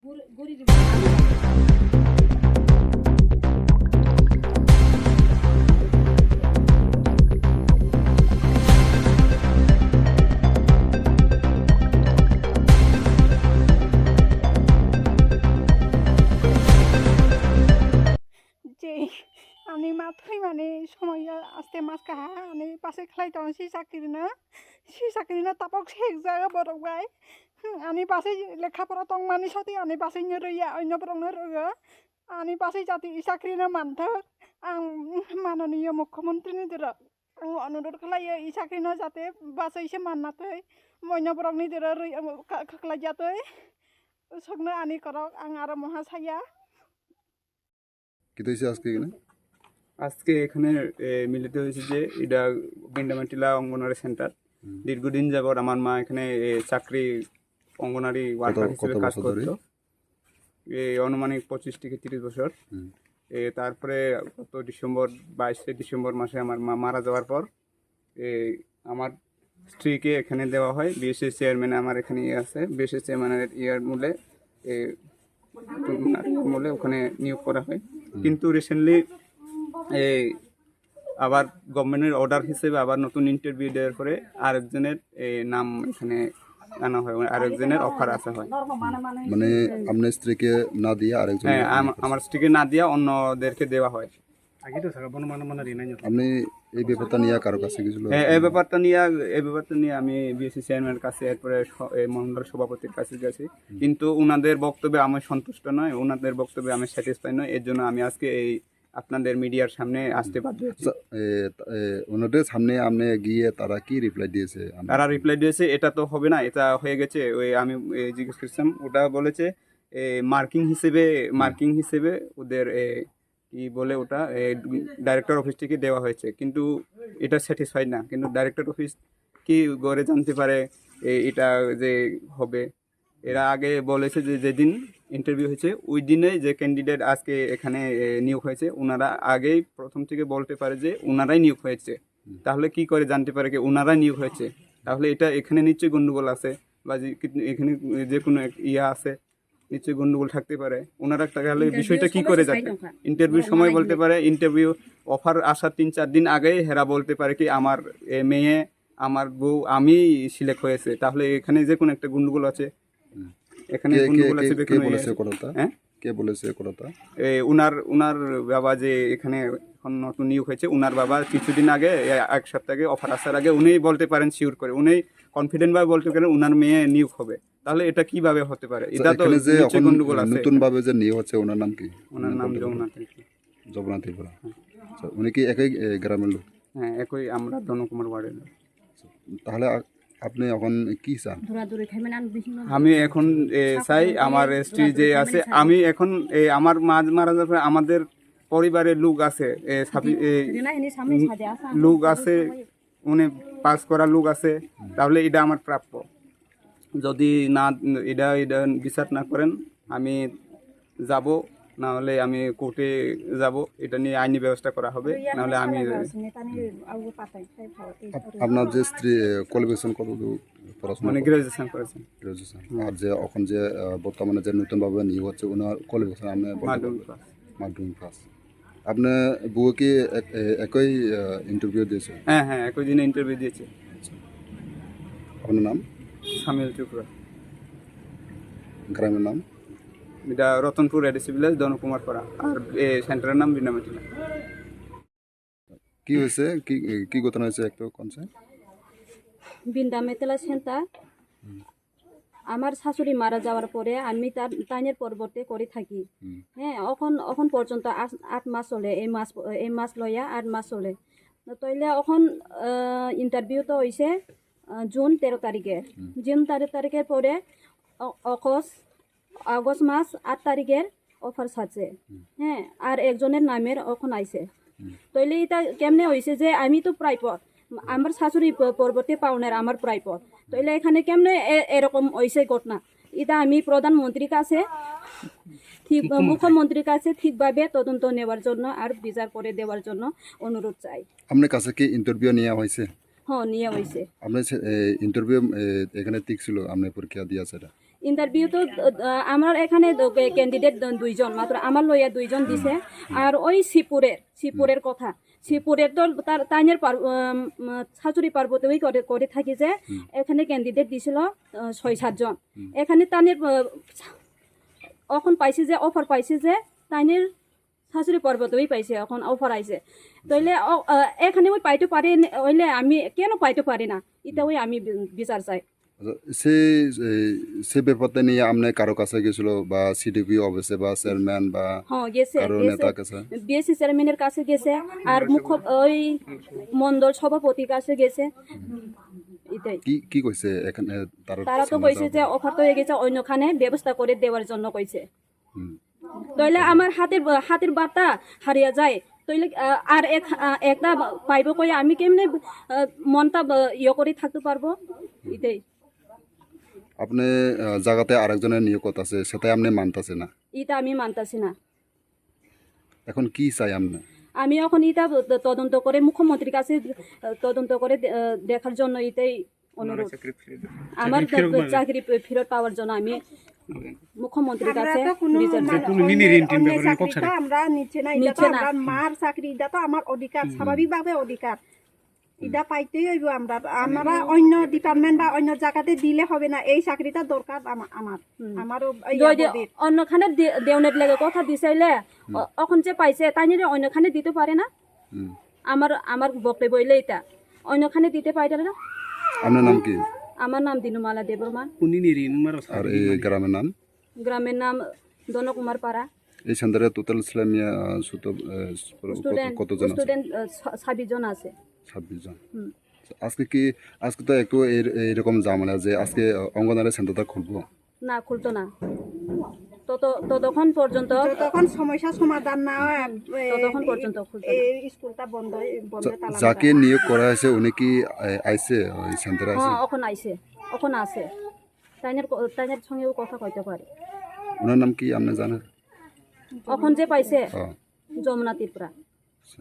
যে আমি মাত্রই মানে সময় আসতে মাছ কাহা আমি পাশে খেলাই তখন si sakit na tapok sih saya borok bae ani পাশে লেখাপড়া তং মানি সাথে ani পাশে রইয়া অন্য প্রশ্ন রইয়া ani পাশে জাতি চাকরি না মানথক আং মাননীয় মুখ্যমন্ত্রীনি দ্বারা আং অনুরোধ খালাयो ই চাকরি না যাতে বাসে এসে মাননাথৈ মন্য বরকনি দ্বারা খাকলাই যাতৈ সকনো ani করক আং আর মহাশয়া কি হয়েছে আজকে এখানে? আজকে এখানে মিলিত হয়েছে যে এটা বিন্দামাটিলা অঙ্গনওয়াড়ি সেন্টার। দীর্ঘদিন যাবৎ আমার মা এখানে চাকরি অঙ্গনওয়াড়ি ওয়ার্কার হিসেবে কাজ করতো, অনুমানিক 25 থেকে 30 বছর। তারপরে গত ডিসেম্বর 22 ডিসেম্বর মাসে আমার মা মারা যাওয়ার পর আমার স্ত্রীকে এখানে দেওয়া হয়। বিএসএস চেয়ারম্যান আমার এখানে আছে, বিএসএস চেয়ারম্যানের মূলে ওখানে নিয়োগ করা হয়। কিন্তু রিসেন্টলি আবার গভর্নমেন্টের অর্ডার হিসেবে আবার নতুন ইন্টারভিউ দেওয়ার পরে আরেকজনের নাম এখানে আনা হয়, আরেকজনের অফার আসা হয়। মানে আপনার স্ত্রীকে না দিয়ে আরেকজন? হ্যাঁ, আমার স্ত্রীকে না দিয়া অন্যদেরকে দেওয়া হয়। আপনি এই ব্যাপারটা নিয়ে কারো কাছে গেছিল? এই ব্যাপারটা নিয়ে আমি বিএসসি চেয়ারম্যানের কাছে, এরপরে মন্ডল সভাপতির কাছে গেছি, কিন্তু ওনাদের বক্তব্যে আমি সন্তুষ্ট নয়, ওনাদের বক্তব্যে আমি স্যাটিসফাই নয়। এর জন্য আমি আজকে এই আপনাদের মিডিয়ার সামনে আসতে বাধ্য হয়েছি। ওনাদের সামনে আপনি গিয়ে তারা কি রিপ্লাই দিয়েছে? তারা রিপ্লাই দিয়েছে এটা তো হবে না, এটা হয়ে গেছে। ওই আমি জিজ্ঞেস করছিলাম, ওটা বলেছে মার্কিং হিসেবে ওদের কি বলে ওটা ডাইরেক্টর অফিস থেকে দেওয়া হয়েছে, কিন্তু এটা স্যাটিসফাইড না। কিন্তু ডাইরেক্টর অফিস কি করে জানতে পারে এটা যে হবে? এরা আগে বলেছে যে যেদিন ইন্টারভিউ হয়েছে ওই দিনে যে ক্যান্ডিডেট আজকে এখানে নিয়োগ হয়েছে ওনারা আগেই প্রথম থেকে বলতে পারে যে ওনারাই নিয়োগ হয়েছে। তাহলে কি করে জানতে পারে কি ওনারাই নিয়োগ হয়েছে? তাহলে এটা এখানে নিশ্চয়ই গন্ডগোল আছে, বা এখানে যে কোনো ইয়া আছে, নিশ্চয়ই গন্ডগোল থাকতে পারে। ওনারা তাহলে বিষয়টা কি করে জানে? ইন্টারভিউ সময় বলতে পারে, ইন্টারভিউ অফার আসার 3-4 দিন আগেই হেরা বলতে পারে কি আমার মেয়ে, আমার বউ, আমি সিলেক্ট হয়েছে। তাহলে এখানে যে কোনো একটা গন্ডগোল আছে। এখানে গন্ডগোল আছে। কে বলেছে কথা? উনার বাবা যে এখানে এখন নতুন নিয়োগ হয়েছে, উনার বাবা কিছুদিন আগে, 1 সপ্তাহ আগে অফার আসার আগে উনিই বলতে পারেন শিওর করে, উনি কনফিডেন্ট ভাবে বলতে পারেন উনার মেয়ে নিয়োগ হবে। তাহলে এটা কিভাবে হতে পারে? এটা তো গন্ডগোল আছে। নতুন ভাবে যে নিয়োগ হচ্ছে ওনার নাম কি? ওনার নাম জগন্নাথ ত্রিপুরা। উনি কি একই গ্রামের লোক? হ্যাঁ, একই, আমরা ধনকুমার ওয়ার্ডের লোক। তাহলে আপনি এখন কি চান? আমি এখন চাই আমার স্ত্রী যে আছে, আমি এখন আমার মারা যাওয়ার পরে আমাদের পরিবারের লোক আছে, উনি পাস করা লোক আছে, তাহলে এটা আমার প্রাপ্য। যদি না এটা বিচার না করেন আমি যাব, না হলে আমি কোর্টে যাব, এটা নিয়ে আইনি ব্যবস্থা করা হবে। নাহলে আমি আপনার যে স্ত্রী কোয়ালিফিকেশন কত পড়াশোনা? মানে গ্রাজুয়েশন করেছেন। আর যে এখন যে বর্তমানে যে নতুনভাবে নিয়োগ হচ্ছে ওনার কোয়ালিফিকেশন আপনি? মাধ্যমিক পাস। আপনার বউ কি একই ইন্টারভিউ দিয়েছে? হ্যাঁ, একই দিনে ইন্টারভিউ দিয়েছে। আপনার নাম? সামিল ত্রিপুরা। গ্রামের নাম? এটা রতনপুর এডিসি ভিলেজ, ধনকুমার পাড়া। আর সেন্টারের নাম বিন্দামাটিলা। কি হয়েছে, কি ঘটনা হয়েছে একটু কোনছে? বিন্দামাটিলা সেন্টার। আমার শাশুড়ি মারা যাওয়ার পরে আমি তাইনের পরবর্তী করে থাকি। হ্যাঁ, এখন পর্যন্ত 8 মাস চলে, এই মাস লইয়া 8 মাস চলে। তইলে এখন ইন্টারভিউ তো হয়েছে জুন 13 তারিখে। জুন 13 তারিখের পরে আগস্ট মাস 8 তারিখের অফার ছাড়ছে। হ্যাঁ, আর একজনের নামের এখন আইছে। তইলে এটা কেমনে হয়েছে যে আমি তো প্রাইপট, আমার শাশুড়ি পরবর্তী পাওনার আমার প্রাইপট, তইলে এখানে কেমনে এরকম হয়েছে ঘটনা? এটা আমি প্রধানমন্ত্রীর কাছে, মুখ্যমন্ত্রীর কাছে ঠিকভাবে তদন্ত নেওয়ার জন্য আর বিচার করে দেওয়ার জন্য অনুরোধ চাই। আপনার কাছে কি ইন্টারভিউ নেওয়া হয়েছে? হ্যাঁ, নেওয়া হয়েছে। আপনার ইন্টারভিউ এখানে ঠিক ছিল? আপনি পরীক্ষা দিয়েছে? ইন্টারভিউ তো আমার এখানে ক্যান্ডিডেট দুইজন মাত্র, আমার লইয়া দুইজন দিছে। আর ওই শিবপুরের কথা, শিবপুরের তো তার তাইনের শাশুড়ি পার্বতীই করে থাকি যে এখানে ক্যান্ডিডেট দিছিল 6-7 জন। এখানে তাইনের এখন পাইছে যে অফার পাইছে যে তাইনের শাশুড়ি পর্বতই পাইছে, এখন অফার আইছে। তাইলে এখানে ওই পাইতে পারে হইলে আমি কেন পাইতে পারি না, এটা ওই আমি বিচার চাই। আচ্ছা, সে ব্যাপারটা নিয়ে আপনি কারো কাছে গেছিল বা সিডিপি অফিসে বা চেয়ারম্যান বা হ্যাঁ গেছে, কারো নেতার কাছে? বিএসসি চেয়ারম্যানের কাছে গেছে, আর ওই মন্ডল সভাপতির কাছে গেছে। এটাই কি কি কইছে এখানে তারা তো কইছে যে অফার তো হয়ে গেছে, অন্যখানে ব্যবস্থা করে দেওয়ার জন্য কইছে। হুম। তাইলে আমার হাতের বার্তা হারিয়ে যায়, তাইলে আর একটা পাইব কই আমি কেমনে মনটা ইয়ে করে থাকতে পারবো? এটাই। আপনি জায়গাতে আরেকজনের নিয়োগ আছে, সেটাই আপনি মানতেছে না, এটা আমি মানতাছি না। এখন কি চাই আপনি? আমি এখন এটা তদন্ত করে মুখ্যমন্ত্রীর কাছে তদন্ত করে দেখার জন্য এটাই অনুরোধ। আমার চাকরি ফেরত পাওয়ার জন্য আমি মুখ্যমন্ত্রীর কাছে বিচার চাই। আমরা নিচ্ছে না, এটা তো আমার মার চাকরি, এটা তো আমার অধিকার, স্বাভাবিকভাবে অধিকার, এটা পাইতেই হইব। আমরা অন্য ডিপার্টমেন্ট বা অন্য জায়গাতে দিলে হবে না, এই চাকরিটা দরকার আমারও। অন্যখানে দেওনের লেগে কথা দিছাইলে এখন যে পাইছে তাই নিয়ে অন্যখানে দিতে পারে না। আমার বক্তব্য হইলে এটা অন্যখানে দিতে পারে না। আপনার নাম কি? আমার নাম দিনুমালা দেববর্মা। আর এই গ্রামের নাম? গ্রামের নাম দনকুমার পাড়া। এই সেন্টারে টোটাল ইসলামিয়া কতজন আছে? স্টুডেন্ট 26 জন আছে। 26 জন। আজকে তো একটু এইরকম ঝামেলা যে আজকে অঙ্গনওয়াড়ি সেন্টারটা খুলবো না, খুলতো না ততক্ষণ পর্যন্ত, যতক্ষণ সমস্যা সমাধান না হয় ততক্ষণ পর্যন্ত খুলতো না। এই স্কুলটা বন্ধ তালা। যাকে নিয়োগ করা হয়েছে উনি কি আইছে ওই সেন্টারে? আছে, এখন আছে। তাইনের সঙ্গেও কথা কইতে পারে। ওনার নাম কি আপনি জানেন? এখন যে পাইছে যমুনা ত্রিপুরা। আচ্ছা।